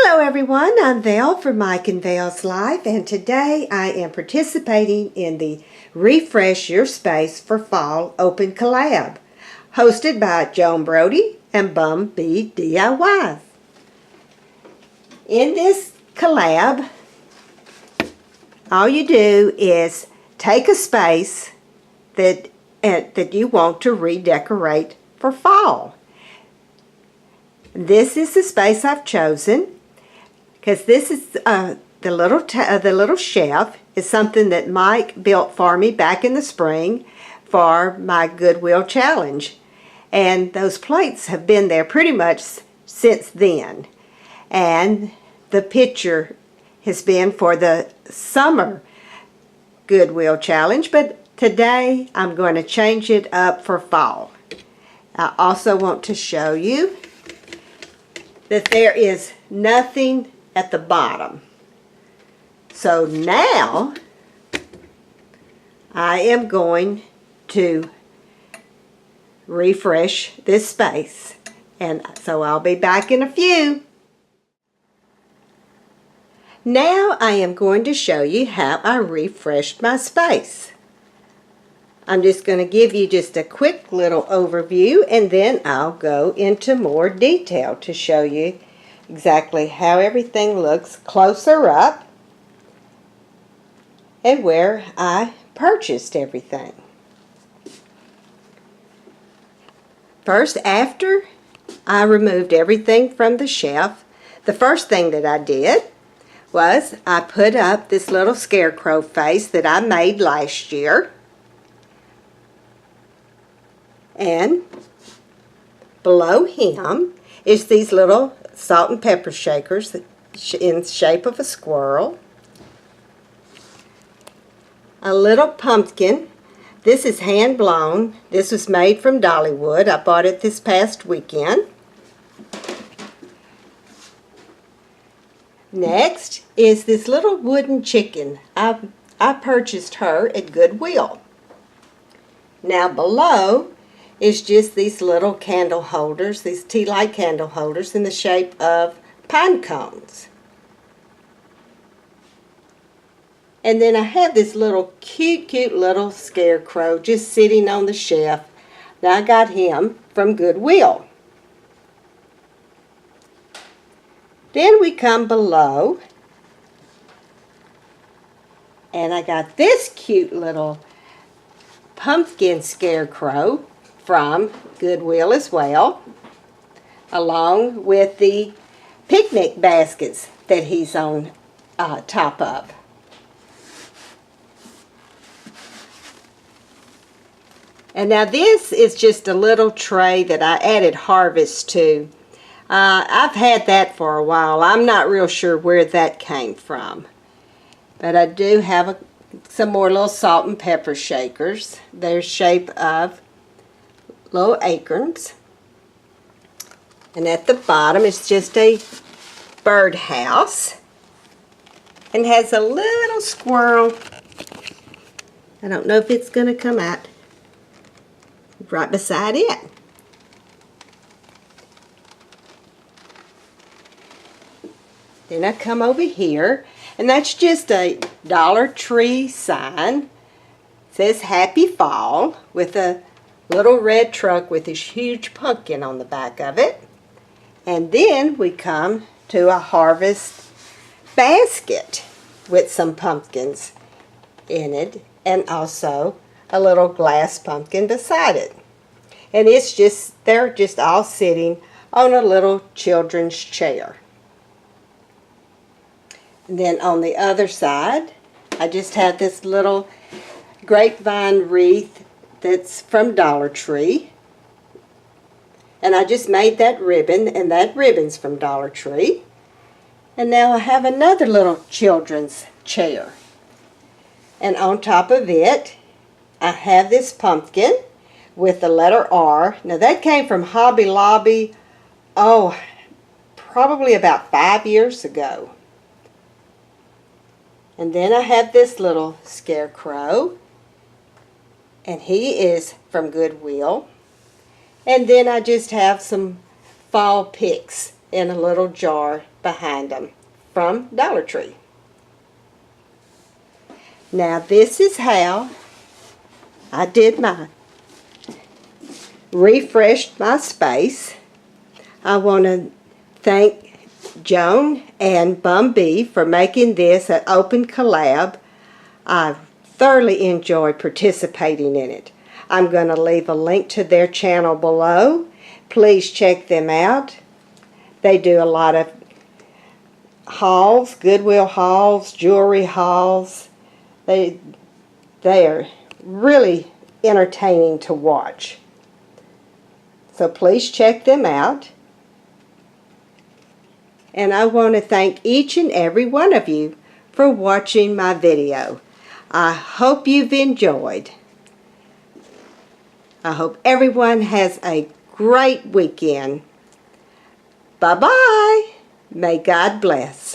Hello everyone, I'm Val from Mike and Val's Life, and today I am participating in the Refresh Your Space for Fall Open Collab, hosted by Joan Brodie and Bum Bea DIYs. In this collab, all you do is take a space that you want to redecorate for fall. This is the space I've chosen because this is the little shelf is something that Mike built for me back in the spring for my Goodwill challenge, and those plates have been there pretty much since then. And the picture has been for the summer Goodwill challenge, but today I'm going to change it up for fall. I also want to show you that there is nothing at the bottom. So now I am going to refresh this space, and so I'll be back in a few. Now I am going to show you how I refreshed my space. I'm just going to give you just a quick little overview, and then I'll go into more detail to show you exactly how everything looks closer up and where I purchased everything. First, after I removed everything from the shelf, the first thing that I did was I put up this little scarecrow face that I made last year. And below him is these little salt and pepper shakers in the shape of a squirrel. A little pumpkin. This is hand blown. This was made from Dollywood. I bought it this past weekend. Next is this little wooden chicken. I purchased her at Goodwill. Now below is just these little candle holders, these tea light candle holders in the shape of pine cones. And then I have this little cute little scarecrow just sitting on the shelf. Now I got him from Goodwill. Then we come below, and I got this cute little pumpkin scarecrow from Goodwill as well, along with the picnic baskets that he's on top of. And now this is just a little tray that I added harvest to. I've had that for a while. I'm not real sure where that came from, but I do have some more little salt and pepper shakers. They're shape of little acorns, and at the bottom it's just a birdhouse and has a little squirrel. I don't know if it's going to come out right beside it. Then I come over here, and that's just a Dollar Tree sign. It says Happy Fall with a little red truck with this huge pumpkin on the back of it. And then we come to a harvest basket with some pumpkins in it, and also a little glass pumpkin beside it. And they're just all sitting on a little children's chair. And then on the other side, I just have this little grapevine wreath that's from Dollar Tree, and I just made that ribbon, and that ribbon's from Dollar Tree. And now I have another little children's chair, and on top of it I have this pumpkin with the letter R. Now that came from Hobby Lobby, probably about 5 years ago. And then I have this little scarecrow, and he is from Goodwill. And then I just have some fall picks in a little jar behind them from Dollar Tree. Now this is how I did mine. Refreshed my space. I want to thank Joan and Bum Bea for making this an open collab. I thoroughly enjoy participating in it. I'm going to leave a link to their channel below. Please check them out. They do a lot of hauls, Goodwill hauls, jewelry hauls. They are really entertaining to watch. So please check them out. And I want to thank each and every one of you for watching my video. I hope you've enjoyed. I hope everyone has a great weekend. Bye-bye. May God bless.